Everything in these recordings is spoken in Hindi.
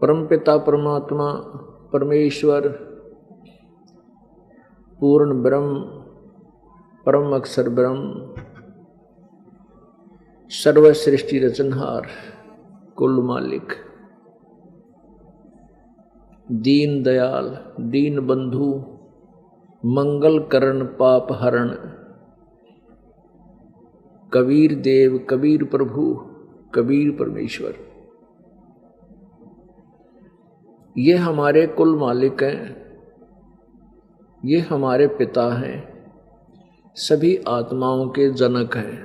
परमपिता परमात्मा परमेश्वर पूर्ण ब्रह्म परम अक्षर ब्रह्म सर्व सृष्टि रचनहार कुल मालिक दीन दयाल दीन बंधु मंगल करण पाप हरण कबीर देव कबीर प्रभु कबीर परमेश्वर, ये हमारे कुल मालिक हैं, ये हमारे पिता हैं, सभी आत्माओं के जनक हैं।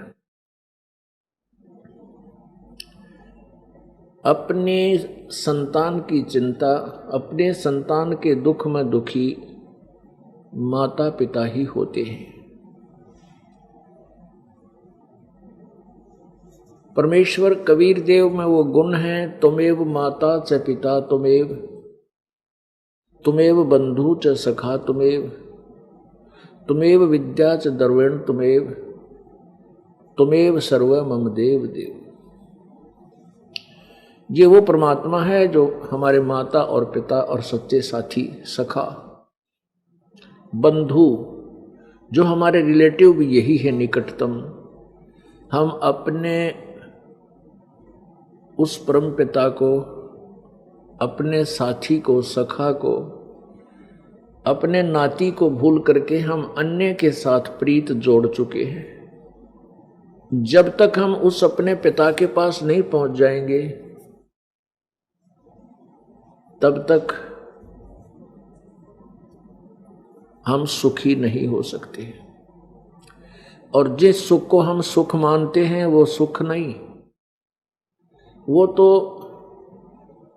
अपने संतान की चिंता, अपने संतान के दुख में दुखी माता पिता ही होते हैं। परमेश्वर कबीर देव में वो गुण हैं, तुमेव माता च पिता तुमेव, तुमेव बंधु च सखा तुमेव, तुमेव विद्या च द्रविण तुमेव, तुमेव सर्व मम देव देव। ये वो परमात्मा है जो हमारे माता और पिता और सच्चे साथी सखा बंधु, जो हमारे रिलेटिव भी यही है निकटतम। हम अपने उस परम पिता को, अपने साथी को, सखा को, अपने नाती को भूल करके हम अन्य के साथ प्रीत जोड़ चुके हैं। जब तक हम उस अपने पिता के पास नहीं पहुंच जाएंगे तब तक हम सुखी नहीं हो सकते। और जिस सुख को हम सुख मानते हैं वो सुख नहीं, वो तो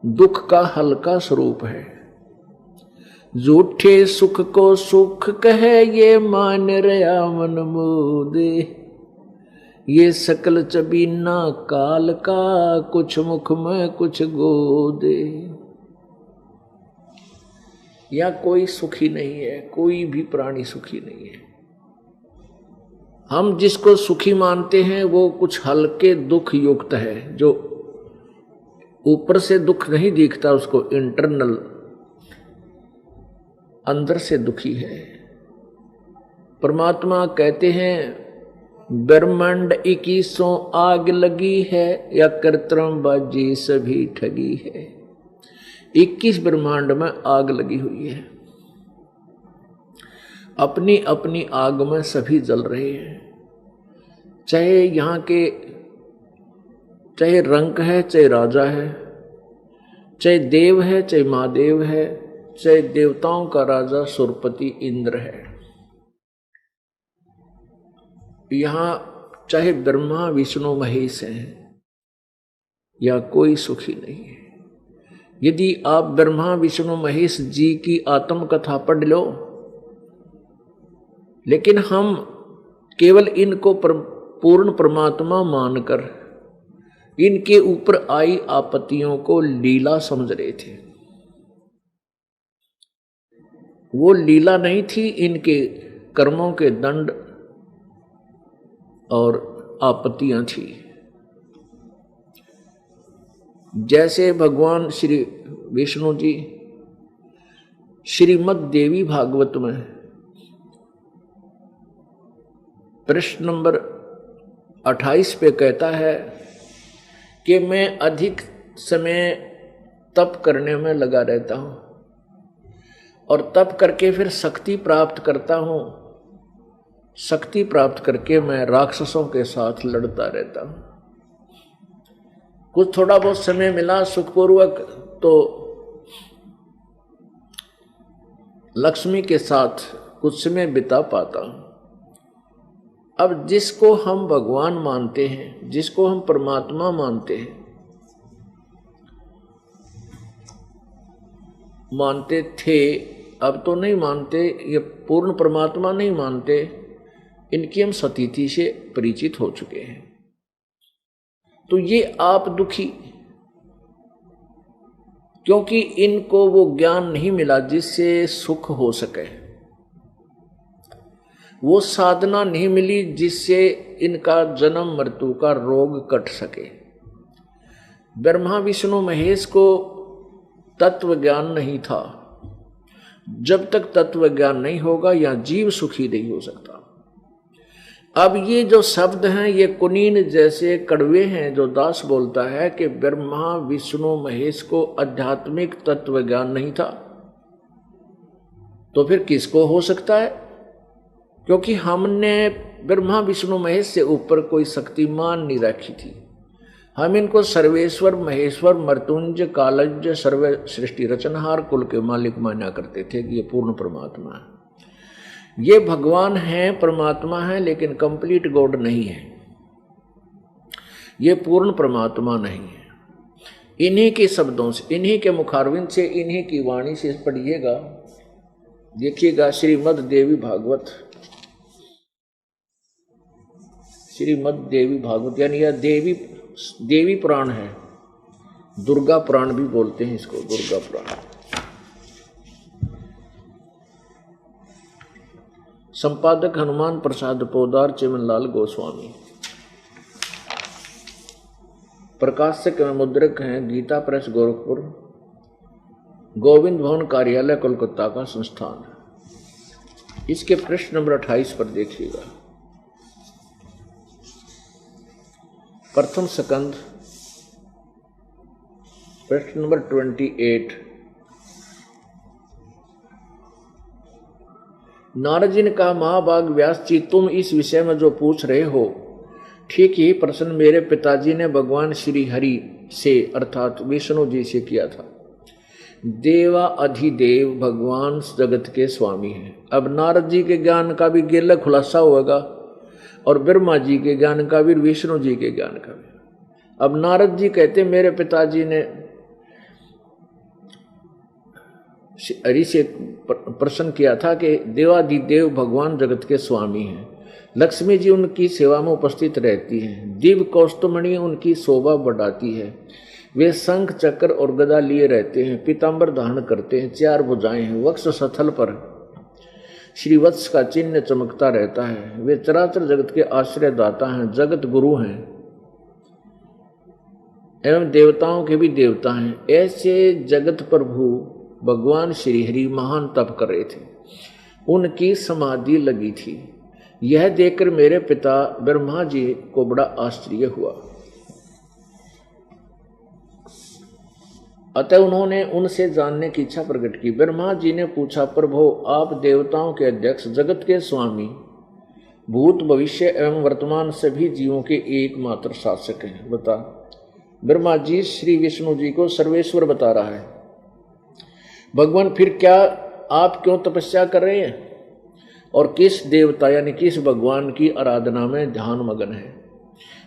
दुख का हल्का स्वरूप है। झूठे सुख को सुख कहे ये मान रया मन मोदे, ये सकल चबीना काल का कुछ मुख में कुछ गोदे। या कोई सुखी नहीं है, कोई भी प्राणी सुखी नहीं है। हम जिसको सुखी मानते हैं वो कुछ हल्के दुख युक्त है, जो ऊपर से दुख नहीं दिखता, उसको इंटरनल अंदर से दुखी है। परमात्मा कहते हैं ब्रह्मांड 21 आग लगी है, या कृत्रिम बाजी सभी ठगी है। 21 ब्रह्मांड में आग लगी हुई है, अपनी अपनी आग में सभी जल रहे हैं। चाहे यहाँ के, चाहे रंक है, चाहे राजा है, चाहे देव है, चाहे महादेव है, चाहे देवताओं का राजा सुरपति इंद्र है। यहाँ चाहे ब्रह्मा विष्णु महेश हैं, या कोई सुखी नहीं है। यदि आप ब्रह्मा विष्णु महेश जी की आत्मकथा पढ़ लो, लेकिन हम केवल इनको पूर्ण परमात्मा मानकर इनके ऊपर आई आपत्तियों को लीला समझ रहे थे। वो लीला नहीं थी, इनके कर्मों के दंड और आपत्तियां थी। जैसे भगवान श्री विष्णु जी श्रीमद् देवी भागवत में प्रश्न नंबर 28 पे कहता है कि मैं अधिक समय तप करने में लगा रहता हूं और तप करके फिर शक्ति प्राप्त करता हूं। शक्ति प्राप्त करके मैं राक्षसों के साथ लड़ता रहता हूं। कुछ थोड़ा बहुत समय मिला सुखपूर्वक तो लक्ष्मी के साथ कुछ समय बिता पाता हूं। अब जिसको हम भगवान मानते हैं, जिसको हम परमात्मा मानते हैं, मानते थे, अब तो नहीं मानते, ये पूर्ण परमात्मा नहीं मानते, इनकी हम सतीथि से परिचित हो चुके हैं। तो ये आप दुखी, क्योंकि इनको वो ज्ञान नहीं मिला जिससे सुख हो सके, वो साधना नहीं मिली जिससे इनका जन्म मृत्यु का रोग कट सके। ब्रह्मा विष्णु महेश को तत्व ज्ञान नहीं था। जब तक तत्व ज्ञान नहीं होगा या जीव सुखी नहीं हो सकता। अब ये जो शब्द हैं ये कुनीन जैसे कड़वे हैं, जो दास बोलता है कि ब्रह्मा विष्णु महेश को आध्यात्मिक तत्व ज्ञान नहीं था, तो फिर किसको हो सकता है? क्योंकि हमने ब्रह्मा विष्णु महेश से ऊपर कोई शक्तिमान नहीं रखी थी। हम इनको सर्वेश्वर महेश्वर मृत्युंजय कालज सर्व सृष्टि रचनहार कुल के मालिक माना करते थे कि ये पूर्ण परमात्मा है। ये भगवान है, परमात्मा है, लेकिन कंप्लीट गॉड नहीं है। ये पूर्ण परमात्मा नहीं है। इन्हीं के शब्दों से, इन्हीं के मुखारविंद से, इन्हीं की वाणी से पढ़िएगा, देखिएगा श्रीमद् देवी भागवत, श्रीमद् देवी भागवत यानी यह देवी पुराण है। दुर्गा पुराण भी बोलते हैं इसको, दुर्गा पुराण। संपादक हनुमान प्रसाद पोदार, चिमनलाल गोस्वामी। प्रकाशक एवं मुद्रक हैं गीता प्रेस गोरखपुर, गोविंद भवन कार्यालय कोलकाता का संस्थान। इसके पृष्ठ नंबर 28 पर देखिएगा। प्रथम स्कंध पृष्ठ नंबर 28। नारद जी ने कहा, महाभाग व्यास जी, तुम इस विषय में जो पूछ रहे हो ठीक ही प्रश्न मेरे पिताजी ने भगवान श्री हरि से अर्थात विष्णु जी से किया था। देवा अधिदेव भगवान जगत के स्वामी हैं। अब नारद जी के ज्ञान का भी गेला खुलासा होगा और ब्रह्मा जी के ज्ञान का भी, विष्णु जी के ज्ञान का भी। अब नारद जी कहते मेरे पिताजी ने हरि से प्रश्न किया था कि देवाधिदेव भगवान जगत के स्वामी हैं। लक्ष्मी जी उनकी सेवा में उपस्थित रहती हैं। दिव्य कौस्तुमणि उनकी शोभा बढ़ाती है। वे शंख चक्र और गदा लिए रहते हैं, पीतांबर धारण करते हैं, 4 भुजाएं हैं, वक्ष स्थल पर श्रीवत्स का चिन्ह चमकता रहता है। वे चराचर जगत के आश्रय दाता हैं, जगत गुरु हैं एवं देवताओं के भी देवता हैं। ऐसे जगत प्रभु भगवान श्री हरि महान तप कर रहे थे, उनकी समाधि लगी थी। यह देखकर मेरे पिता ब्रह्मा जी को बड़ा आश्चर्य हुआ। अतः उन्होंने उनसे जानने की इच्छा प्रकट की। ब्रह्मा जी ने पूछा, प्रभु आप देवताओं के अध्यक्ष, जगत के स्वामी, भूत भविष्य एवं वर्तमान सभी जीवों के एकमात्र शासक हैं, बता। ब्रह्मा जी श्री विष्णु जी को सर्वेश्वर बता रहा है। भगवान फिर क्या आप क्यों तपस्या कर रहे हैं और किस देवता यानी किस भगवान की आराधना में ध्यान मगन है?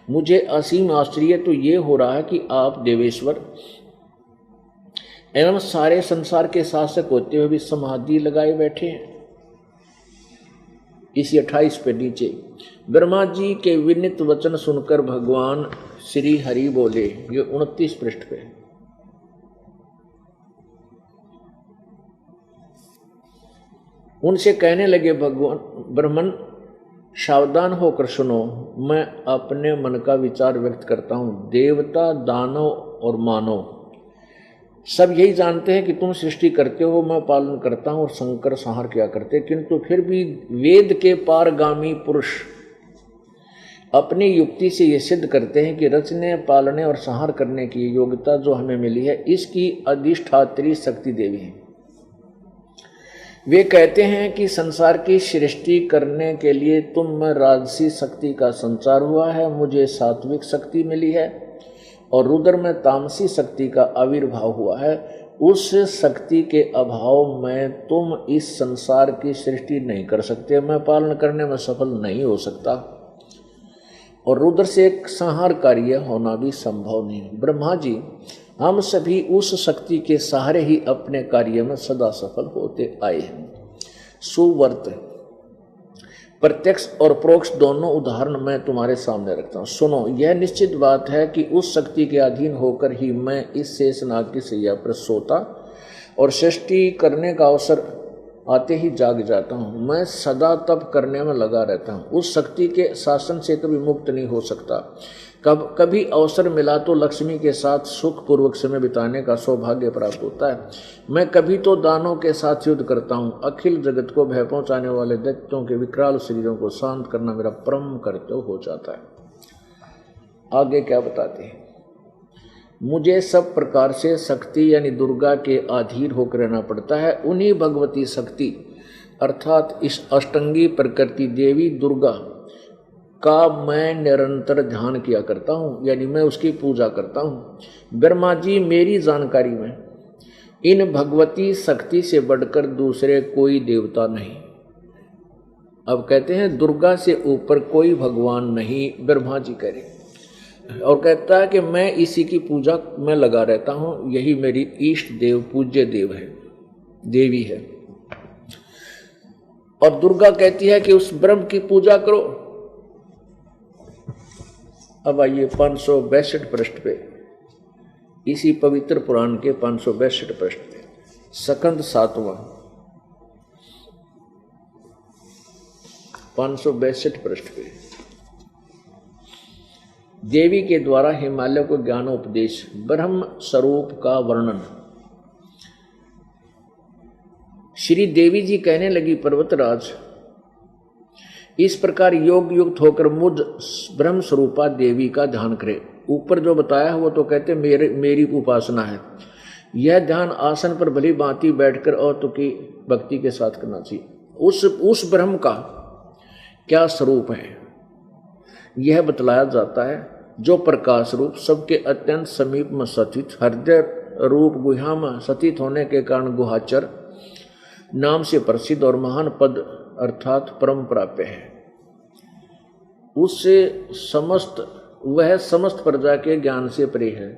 मुझे असीम आश्चर्य तो ये हो रहा है कि आप देवेश्वर एवं सारे संसार के शासक होते हुए भी समाधि लगाए बैठे हैं। इसी 28 पे नीचे ब्रह्मा जी के विनीत वचन सुनकर भगवान श्री हरि बोले, ये 29 पृष्ठ पे। उनसे कहने लगे, भगवान ब्रह्मन सावधान होकर सुनो, मैं अपने मन का विचार व्यक्त करता हूं। देवता, दानव और मानव सब यही जानते हैं कि तुम सृष्टि करते हो, मैं पालन करता हूं और संकर संहार किया करते, किंतु फिर भी वेद के पारगामी पुरुष अपनी युक्ति से यह सिद्ध करते हैं कि रचने, पालने और संहार करने की योग्यता जो हमें मिली है, इसकी अधिष्ठात्री शक्ति देवी है। वे कहते हैं कि संसार की सृष्टि करने के लिए तुम में राजसी शक्ति का संचार हुआ है, मुझे सात्विक शक्ति मिली है और रुद्र में तामसी शक्ति का आविर्भाव हुआ है। उस शक्ति के अभाव में तुम इस संसार की सृष्टि नहीं कर सकते, मैं पालन करने में सफल नहीं हो सकता और रुद्र से एक संहार कार्य होना भी संभव नहीं। ब्रह्मा जी, हम सभी उस शक्ति के सहारे ही अपने कार्य में सदा सफल होते आए हैं। सुवर्त प्रत्यक्ष और परोक्ष दोनों उदाहरण मैं तुम्हारे सामने रखता हूँ। सुनो, यह निश्चित बात है कि उस शक्ति के अधीन होकर ही मैं इस शेषनाग की सैया पर सोता और सृष्टि करने का अवसर आते ही जाग जाता हूँ। मैं सदा तप करने में लगा रहता हूँ, उस शक्ति के शासन से कभी मुक्त नहीं हो सकता। कभी अवसर मिला तो लक्ष्मी के साथ सुखपूर्वक समय बिताने का सौभाग्य प्राप्त होता है। मैं कभी तो दानों के साथ युद्ध करता हूँ। अखिल जगत को भय पहुँचाने वाले दैत्यों के विकराल शरीरों को शांत करना मेरा परम कर्तव्य हो जाता है। आगे क्या बताते हैं, मुझे सब प्रकार से शक्ति यानी दुर्गा के अधीर होकर रहना पड़ता है। उन्हीं भगवती शक्ति अर्थात इस अष्टंगी प्रकृति देवी दुर्गा का मैं निरंतर ध्यान किया करता हूँ, यानी मैं उसकी पूजा करता हूँ। ब्रह्मा जी, मेरी जानकारी में इन भगवती शक्ति से बढ़कर दूसरे कोई देवता नहीं। अब कहते हैं दुर्गा से ऊपर कोई भगवान नहीं, ब्रह्मा जी कह रहे, और कहता है कि मैं इसी की पूजा में लगा रहता हूँ, यही मेरी इष्ट देव पूज्य देव है, देवी है। और दुर्गा कहती है कि उस ब्रह्म की पूजा करो। अब आइए 562 पृष्ठ पे, इसी पवित्र पुराण के 562 पृष्ठ पे, स्कंद 7वां 562 पृष्ठ पे, देवी के द्वारा हिमालय को ज्ञानोपदेश, ब्रह्म स्वरूप का वर्णन। श्री देवी जी कहने लगी, पर्वतराज, इस प्रकार योग युक्त होकर मुझ ब्रह्म स्वरूपा देवी का ध्यान करे। ऊपर जो बताया है वो तो कहते मेरी उपासना है। यह ध्यान आसन पर भली भांति बैठकर और तो की भक्ति के साथ करना चाहिए। उस ब्रह्म का क्या स्वरूप है यह बतलाया जाता है, जो प्रकाश रूप सबके अत्यंत समीप में स्थित, हृदय रूप गुहा में स्थित होने के कारण गुहाचर नाम से प्रसिद्ध और महान पद अर्थात परम प्राप्य है। उससे वह समस्त प्रजा के ज्ञान से परे है,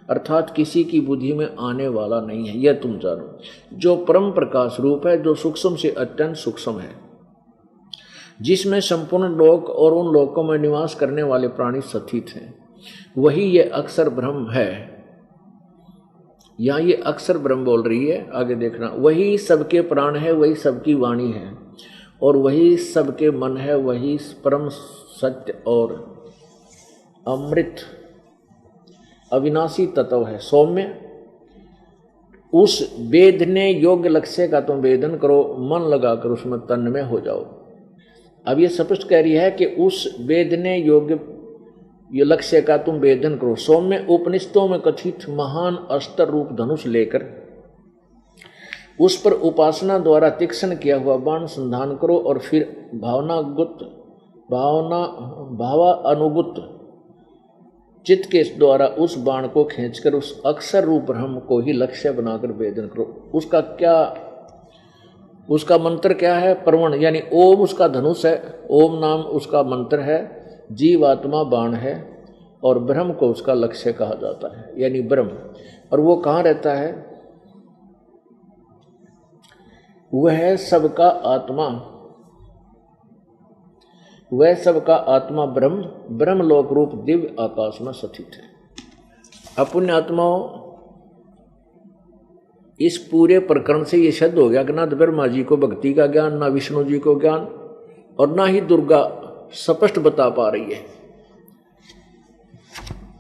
अर्थात किसी की बुद्धि में आने वाला नहीं है, यह तुम जानो। जो परम प्रकाश रूप है, जो सूक्ष्म से अत्यंत सूक्ष्म है, जिसमें संपूर्ण लोक और उन लोकों में निवास करने वाले प्राणी स्थित हैं, वही ये अक्षर ब्रह्म है। यहाँ ये अक्षर ब्रह्म बोल रही है, आगे देखना। वही सबके प्राण है, वही सबकी वाणी है, और वही सबके मन है, वही परम सत्य और अमृत अविनाशी तत्व है, सौम्य। उस वेदने योग्य लक्ष्य का तुम वेदन करो, मन लगाकर उसमें तन्मय हो जाओ। अब ये स्पष्ट कह रही है कि उस वेदने योग्य ये लक्ष्य का तुम वेदन करो। सौम्य उपनिषदों में कथित महान अस्त्र रूप धनुष लेकर उस पर उपासना द्वारा तीक्ष्ण किया हुआ बाण संधान करो, और फिर भावानुगुत चित्त के द्वारा उस बाण को खींचकर उस अक्षर रूप ब्रह्म को ही लक्ष्य बनाकर वेदन करो। उसका मंत्र क्या है? प्रवण, यानी ओम उसका धनुष है, ओम नाम उसका मंत्र है, जीवात्मा बाण है, और ब्रह्म को उसका लक्ष्य कहा जाता है, यानी ब्रह्म। और वो कहाँ रहता है? वह सबका आत्मा, वह सबका आत्मा ब्रह्म लोक रूप दिव्य आकाश में स्थित है। अपुण्य आत्माओं, इस पूरे प्रकरण से ये सिद्ध हो गया कि ना तो ब्रह्मा जी को भक्ति का ज्ञान, ना विष्णु जी को ज्ञान, और ना ही दुर्गा स्पष्ट बता पा रही है।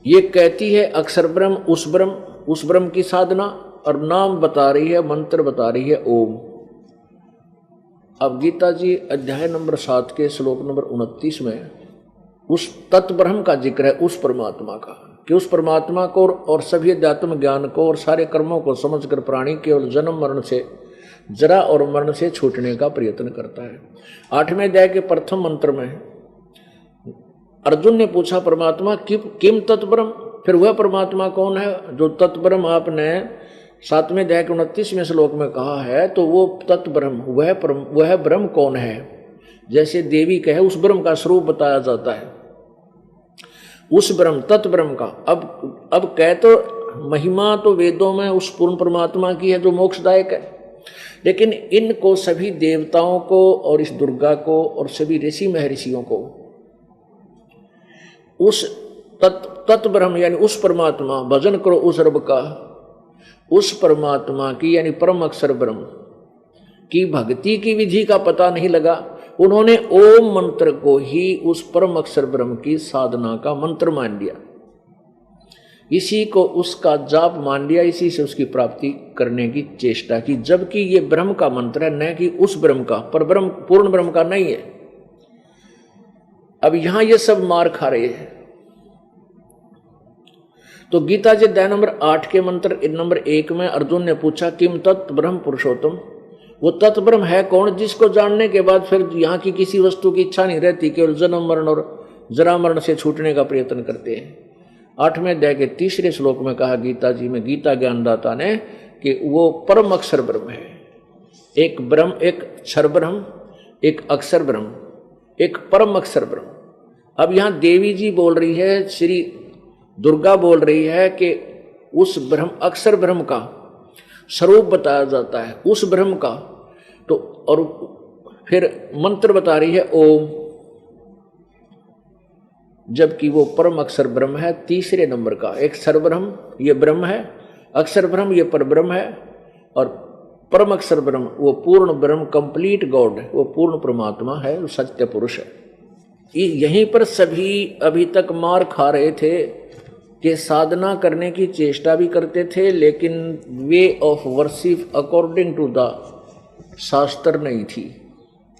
ये कहती है अक्षर ब्रह्म, उस ब्रह्म की साधना, और नाम बता रही है, मंत्र बता रही है ओम। अब गीता जी अध्याय नंबर 7 के श्लोक नंबर 29 में उस तत्व ब्रह्म का जिक्र है, उस परमात्मा का, कि उस परमात्मा को और सभी अध्यात्म ज्ञान को और सारे कर्मों को समझकर प्राणी केवल जन्म मरण से, जरा और मरण से छूटने का प्रयत्न करता है। 8वें अध्याय के प्रथम मंत्र में अर्जुन ने पूछा, परमात्मा किम तत्ब्रह्म, फिर वह परमात्मा कौन है जो तत्ब्रह्म आपने 7वें अध्याय के 29वें श्लोक में कहा है, तो वो तत्ब्रह्म, वह ब्रह्म कौन है? जैसे देवी कहे उस ब्रह्म का स्वरूप बताया जाता है, उस ब्रह्म तत्ब्रह्म का। अब कह तो महिमा तो वेदों में उस पूर्ण परमात्मा की है जो मोक्षदायक है, लेकिन इनको सभी देवताओं को और इस दुर्गा को और सभी ऋषि महर्षियों को उस तत्ब्रह्म यानी उस परमात्मा, भजन करो उस रब का, उस परमात्मा की यानी परम अक्षर ब्रह्म कि भक्ति की विधि का पता नहीं लगा, उन्होंने ओम मंत्र को ही उस परम अक्षर ब्रह्म की साधना का मंत्र मान लिया, इसी को उसका जाप मान लिया, इसी से उसकी प्राप्ति करने की चेष्टा की, जबकि ये ब्रह्म का मंत्र है, न कि उस ब्रह्म का, पर ब्रह्म पूर्ण ब्रह्म का नहीं है। अब यहां ये सब मार खा रहे हैं। तो गीता जी अध्याय नंबर 8 के मंत्र नंबर 1 में अर्जुन ने पूछा किम तत् ब्रह्म पुरुषोत्तम, वो तत्ब्रह्म है कौन जिसको जानने के बाद फिर यहाँ की किसी वस्तु की इच्छा नहीं रहती, केवल जन्म मरण और जरा मरण से छूटने का प्रयत्न करते हैं। 8वें अध्याय के 3रे श्लोक में कहा गीता जी में, गीता ज्ञानदाता ने, कि वो परम अक्षर ब्रह्म है। एक ब्रह्म, एक क्षर ब्रह्म, एक अक्षर ब्रह्म, एक परम अक्षर ब्रह्म। अब यहाँ देवी जी बोल रही है, श्री दुर्गा बोल रही है कि उस ब्रह्म अक्षर ब्रह्म का स्वरूप बताया जाता है, उस ब्रह्म का। तो और फिर मंत्र बता रही है ओम, जबकि वो परम अक्षर ब्रह्म है 3रे नंबर का। एक क्षर ब्रह्म ये ब्रह्म है, अक्षर ब्रह्म ये पर ब्रह्म है, और परम अक्षर ब्रह्म वो पूर्ण ब्रह्म, कंप्लीट गॉड है, वो पूर्ण परमात्मा है, वो सत्य पुरुष है। यहीं पर सभी अभी तक मार खा रहे थे कि साधना करने की चेष्टा भी करते थे, लेकिन way of worship according to the shastra नहीं थी,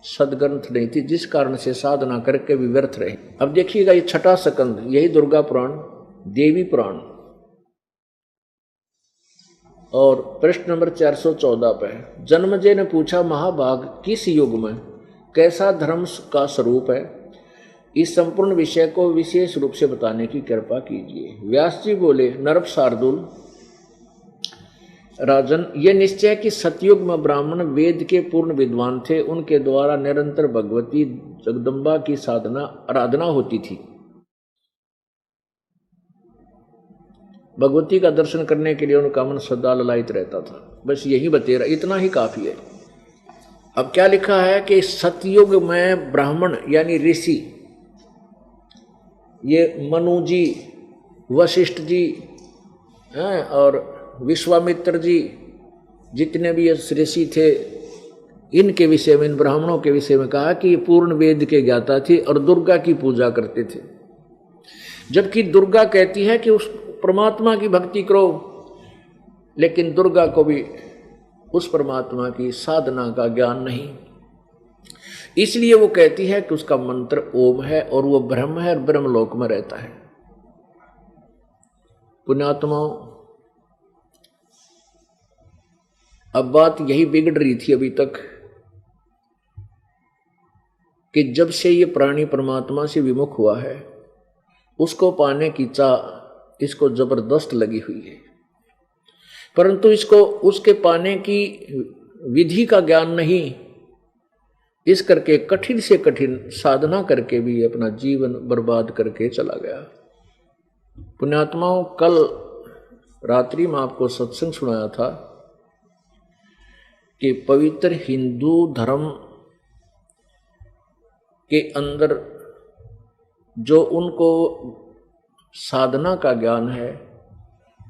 सदग्रंथ नहीं थी, जिस कारण से साधना करके भी व्यर्थ रहे। अब देखिएगा ये 6ठा स्कंद, यही दुर्गा पुराण, देवी पुराण, और प्रश्न नंबर 414 पे जन्मजय ने पूछा महाभाग किस युग में कैसा धर्म का स्वरूप है, इस संपूर्ण विषय को विशेष रूप से बताने की कृपा कीजिए। व्यास जी बोले, नरप शार्दुल राजन, ये निश्चय कि सतयुग में ब्राह्मण वेद के पूर्ण विद्वान थे, उनके द्वारा निरंतर भगवती जगदम्बा की साधना आराधना होती थी। भगवती का दर्शन करने के लिए उनका मन सदा ललायित रहता था। बस यही बतेरा, इतना ही काफी है। अब क्या लिखा है कि सतयुग में ब्राह्मण यानी ऋषि, ये मनु जी, वशिष्ठ जी हैं और विश्वामित्र जी, जितने भी ऋषि थे, इनके विषय में, इन ब्राह्मणों के विषय में कहा कि ये पूर्ण वेद के ज्ञाता थे और दुर्गा की पूजा करते थे। जबकि दुर्गा कहती है कि उस परमात्मा की भक्ति करो, लेकिन दुर्गा को भी उस परमात्मा की साधना का ज्ञान नहीं, इसलिए वो कहती है कि उसका मंत्र ओम है और वो ब्रह्म है और ब्रह्मलोक में रहता है। पुण्यात्माओं, अब बात यही बिगड़ रही थी अभी तक कि जब से ये प्राणी परमात्मा से विमुख हुआ है, उसको पाने की चाह इसको जबरदस्त लगी हुई है, परंतु इसको उसके पाने की विधि का ज्ञान नहीं, इस करके कठिन से कठिन साधना करके भी अपना जीवन बर्बाद करके चला गया। पुण्यात्माओं, कल रात्रि में आपको सत्संग सुनाया था कि पवित्र हिंदू धर्म के अंदर जो उनको साधना का ज्ञान है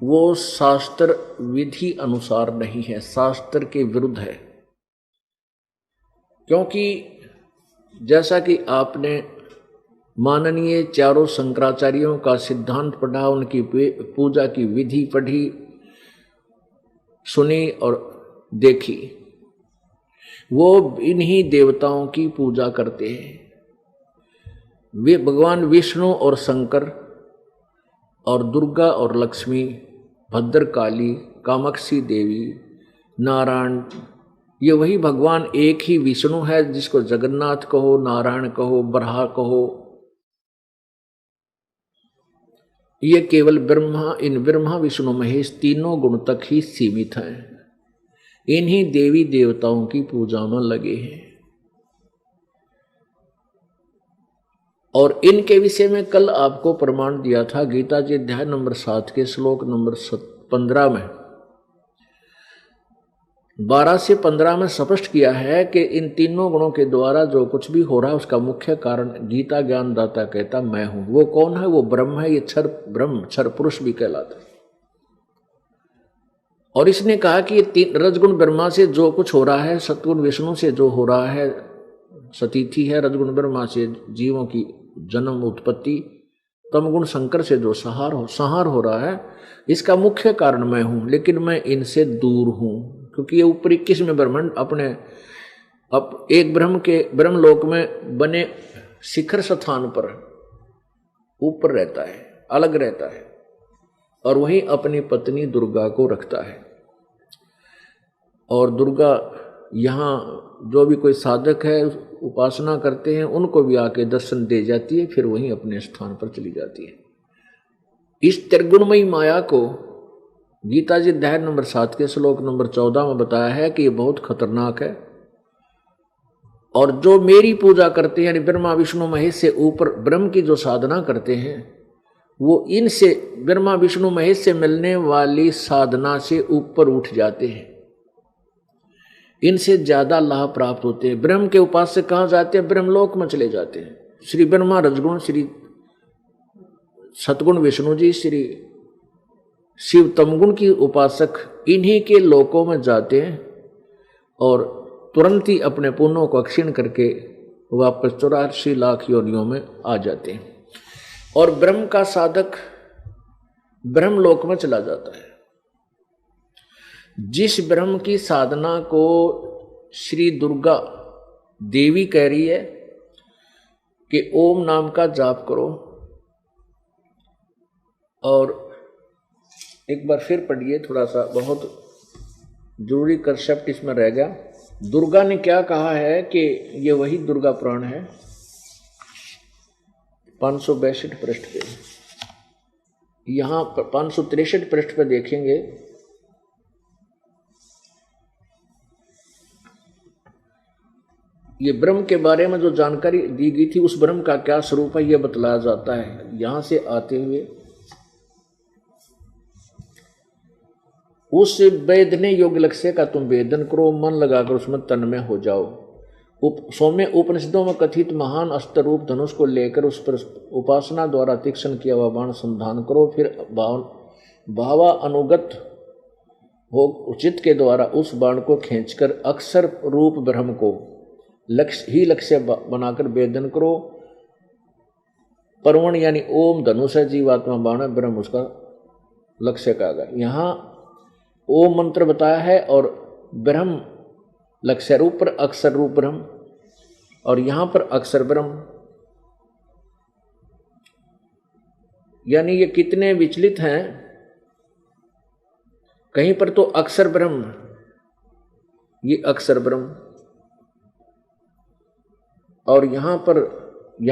वो शास्त्र विधि अनुसार नहीं है, शास्त्र के विरुद्ध है। क्योंकि जैसा कि आपने माननीय चारों शंकराचार्यों का सिद्धांत पढ़ा, उनकी पूजा की विधि पढ़ी, सुनी और देखी, वो इन्हीं देवताओं की पूजा करते हैं। वे भगवान विष्णु और शंकर और दुर्गा और लक्ष्मी, भद्रकाली, कामाक्षी देवी, नारायण, ये वही भगवान एक ही विष्णु है, जिसको जगन्नाथ कहो, नारायण कहो, बराह कहो। ये केवल ब्रह्मा, इन ब्रह्मा विष्णु महेश तीनों गुण तक ही सीमित हैं। इन्हीं देवी देवताओं की पूजा में लगे हैं। और इनके विषय में कल आपको प्रमाण दिया था गीता जी अध्याय नंबर 7 के श्लोक नंबर 15 में, 12 से 15 में स्पष्ट किया है कि इन तीनों गुणों के द्वारा जो कुछ भी हो रहा है उसका मुख्य कारण गीता ज्ञानदाता कहता मैं हूं। वो कौन है? वो ब्रह्म है। ये क्षर ब्रह्म, क्षर पुरुष भी कहलाता है। और इसने कहा कि ये तीन रजगुण ब्रह्मा से जो कुछ हो रहा है, सतगुण विष्णु से जो हो रहा है, सतीथि है, रजगुण ब्रह्मा से जीवों की जन्म उत्पत्ति, तमगुण शंकर से जो संहार हो रहा है, इसका मुख्य कारण मैं हूं, लेकिन मैं इनसे दूर हूं, क्योंकि ये ऊपर 21 में ब्रह्मांड अपने अब एक ब्रह्मलोक में बने शिखर स्थान पर ऊपर रहता है, अलग रहता है, और वहीं अपनी पत्नी दुर्गा को रखता है। और दुर्गा यहाँ जो भी कोई साधक है उपासना करते हैं उनको भी आके दर्शन दे जाती है, फिर वहीं अपने स्थान पर चली जाती है। इस त्रिगुणमयी माया को गीता जी अध्याय नंबर 7 के श्लोक नंबर 14 में बताया है कि ये बहुत खतरनाक है, और जो मेरी पूजा करते हैं यानी ब्रह्मा विष्णु महेश से ऊपर ब्रह्म की जो साधना करते हैं, वो इनसे ब्रह्मा विष्णु महेश से मिलने वाली साधना से ऊपर उठ जाते हैं, इनसे ज्यादा लाभ प्राप्त होते हैं। ब्रह्म के उपासक कहाँ जाते हैं? ब्रह्मलोक में चले जाते हैं। श्री ब्रह्मा रजगुण, श्री सतगुण विष्णु जी, श्री शिव तमगुण की उपासक इन्हीं के लोकों में जाते हैं और तुरंत ही अपने पुण्यों को क्षीण करके वापस 84 लाख योनियों में आ जाते हैं, और ब्रह्म का साधक ब्रह्मलोक में चला जाता है। जिस ब्रह्म की साधना को श्री दुर्गा देवी कह रही है कि ओम नाम का जाप करो, और एक बार फिर पढ़िए, थोड़ा सा बहुत जरूरी कंसेप्ट इसमें रह गया। दुर्गा ने क्या कहा है कि ये वही दुर्गा पुराण है 562 पृष्ठ पे, यहां 563 पृष्ठ पे देखेंगे। ये ब्रह्म के बारे में जो जानकारी दी गई थी, उस ब्रह्म का क्या स्वरूप है, यह बतलाया जाता है। यहां से आते हुए उस वेदने योग लक्ष्य का तुम वेदन करो, मन लगाकर उसमें तन्मय हो जाओ। सौम्य उपनिषदों में कथित महान अस्त्र रूप धनुष को लेकर उस पर उपासना द्वारा तीक्ष्ण किया हुआ बाण संधान करो, फिर भावा अनुगत हो उचित के द्वारा उस बाण को खींचकर अक्षर रूप ब्रह्म को लक्ष्य बनाकर वेदन करो। परवण यानी ओम धनुष है, जीवात्मा बाण है, ब्रह्म उसका लक्ष्य का गया। यहाँ ओम मंत्र बताया है और ब्रह्म लक्ष्य रूप पर अक्षर रूप ब्रह्म, और यहां पर अक्षर ब्रह्म, यानी ये कितने विचलित हैं। कहीं पर तो अक्षर ब्रह्म, ये अक्षर ब्रह्म, और यहां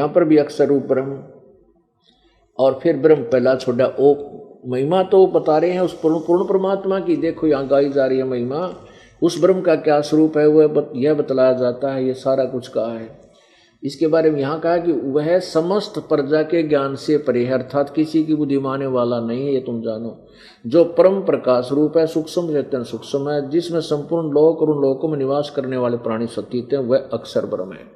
पर भी अक्षर रूप ब्रह्म, और फिर ब्रह्म पहला छोड़ा। ओ महिमा तो बता रहे हैं उस पूर्ण परमात्मा की, देखो यहाँ गाई जा रही है महिमा। उस ब्रह्म का क्या स्वरूप है वह यह बतलाया जाता है, ये सारा कुछ कहा है। इसके बारे में यहाँ कहा कि वह समस्त प्रजा के ज्ञान से परे है, अर्थात किसी की बुद्धि माने वाला नहीं है, ये तुम जानो। जो परम प्रकाश रूप है, सूक्ष्म चैतन्य सूक्ष्म है, जिसमें संपूर्ण लोक और उन लोकों में निवास करने वाले प्राणी सतीत हैं, वह अक्षर ब्रह्म है।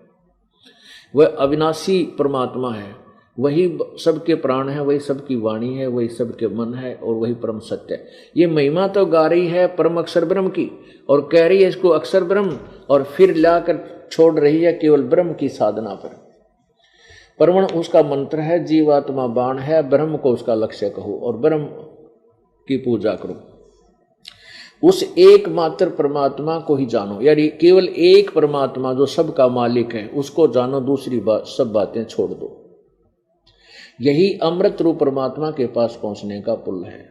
वह अविनाशी परमात्मा है, वही सबके प्राण है, वही सबकी वाणी है, वही सबके मन है, और वही परम सत्य है। ये महिमा तो गा रही है परम अक्षर ब्रह्म की, और कह रही है इसको अक्षर ब्रह्म, और फिर लाकर छोड़ रही है केवल ब्रह्म की साधना पर। परवण उसका मंत्र है, जीवात्मा बाण है, ब्रह्म को उसका लक्ष्य कहो और ब्रह्म की पूजा करो। उस एकमात्र परमात्मा को ही जानो, यानी केवल एक परमात्मा जो सबका मालिक है उसको जानो, दूसरी सब बातें छोड़ दो। यही अमृत रूप परमात्मा के पास पहुंचने का पुल है।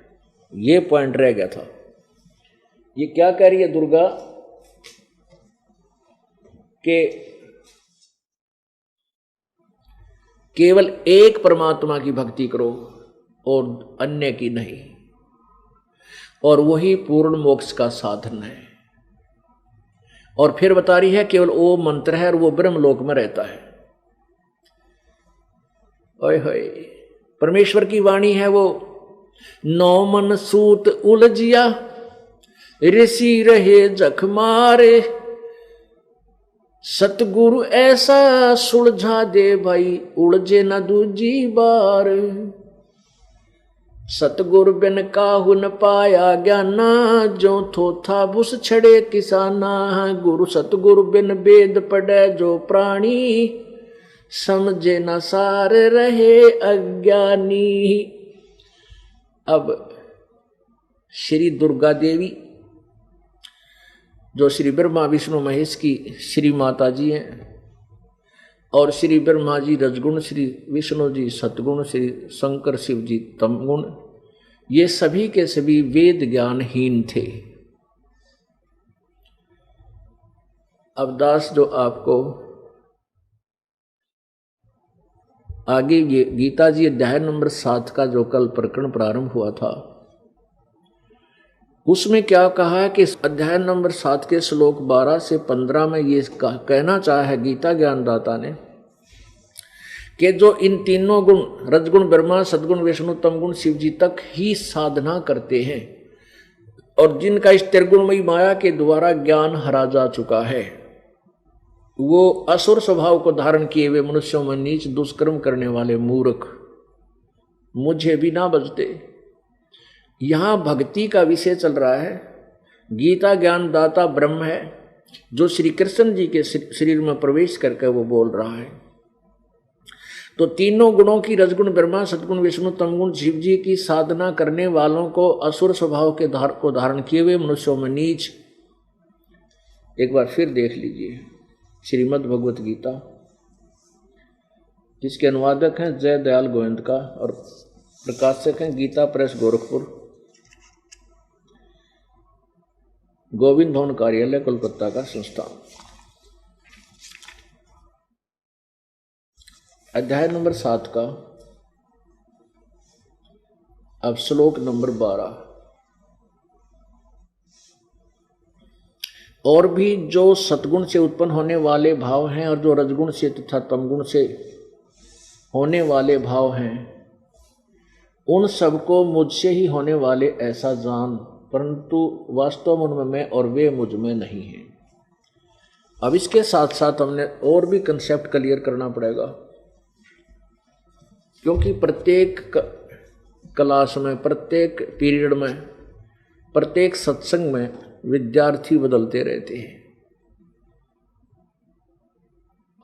ये पॉइंट रह गया था। ये क्या कह रही है दुर्गा कि केवल एक परमात्मा की भक्ति करो और अन्य की नहीं, और वही पूर्ण मोक्ष का साधन है। और फिर बता रही है केवल ओम मंत्र है और वो ब्रह्मलोक में रहता है। ओए होए, परमेश्वर की वाणी है वो। नौ मन सूत उलझिया, ऋषि रहे जख मारे, सतगुरु ऐसा सुलझा दे भाई, उलझे न दूजी बार। सतगुरु बिन काहू न पाया ज्ञाना, जो थोथा भुस छड़े किसाना। गुरु सतगुरु बिन वेद पढ़े जो प्राणी, समझे न सार रहे अज्ञानी। अब श्री दुर्गा देवी जो श्री ब्रह्मा विष्णु महेश की श्री माता जी हैं, और श्री ब्रह्मा जी रजगुण, श्री विष्णु जी सतगुण, श्री शंकर शिव जी तमगुण, ये सभी के सभी वेद ज्ञानहीन थे। अब दास जो आपको आगे ये गीता जी अध्याय नंबर 7 का जो कल प्रकरण प्रारंभ हुआ था, उसमें क्या कहा कि अध्याय नंबर 7 के श्लोक 12 से 15 में ये कहना चाहा है गीता ज्ञानदाता ने कि जो इन तीनों गुण रजगुण ब्रह्मा, सदगुण विष्णु, तमगुण शिव जी तक ही साधना करते हैं, और जिनका इस त्रिगुणमयी माया के द्वारा ज्ञान हरा जा चुका है, वो असुर स्वभाव को धारण किए हुए मनुष्यों में नीच दुष्कर्म करने वाले मूर्ख मुझे भी ना बजते। यहां भक्ति का विषय चल रहा है। गीता ज्ञानदाता ब्रह्म है जो श्री कृष्ण जी के शरीर में प्रवेश करके वो बोल रहा है। तो तीनों गुणों की रजगुण ब्रह्मा, सदगुण विष्णु, तमगुण शिव जी की साधना करने वालों को असुर स्वभाव के को धारण किए हुए मनुष्यों में नीच। एक बार फिर देख लीजिए श्रीमद् भगवत गीता, जिसके अनुवादक हैं जय दयाल गोविंद का और प्रकाशक हैं गीता प्रेस गोरखपुर, गोविंद भवन कार्यालय कोलकाता का संस्थान। अध्याय नंबर 7 का अब श्लोक नंबर 12। और भी जो सतगुण से उत्पन्न होने वाले भाव हैं और जो रजगुण से तथा तमगुण से होने वाले भाव हैं, उन सबको मुझसे ही होने वाले ऐसा जान, परंतु वास्तव में उनमें मैं और वे मुझ में नहीं हैं। अब इसके साथ साथ हमने और भी कंसेप्ट क्लियर करना पड़ेगा, क्योंकि प्रत्येक क्लास में, प्रत्येक पीरियड में, प्रत्येक सत्संग में विद्यार्थी बदलते रहते हैं,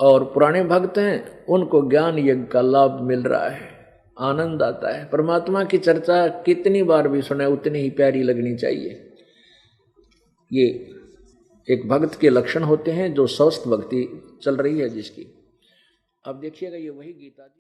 और पुराने भक्त हैं उनको ज्ञान यज्ञ का लाभ मिल रहा है, आनंद आता है। परमात्मा की चर्चा कितनी बार भी सुने उतनी ही प्यारी लगनी चाहिए। ये एक भक्त के लक्षण होते हैं जो स्वस्थ भक्ति चल रही है जिसकी। अब देखिएगा ये वही गीता जी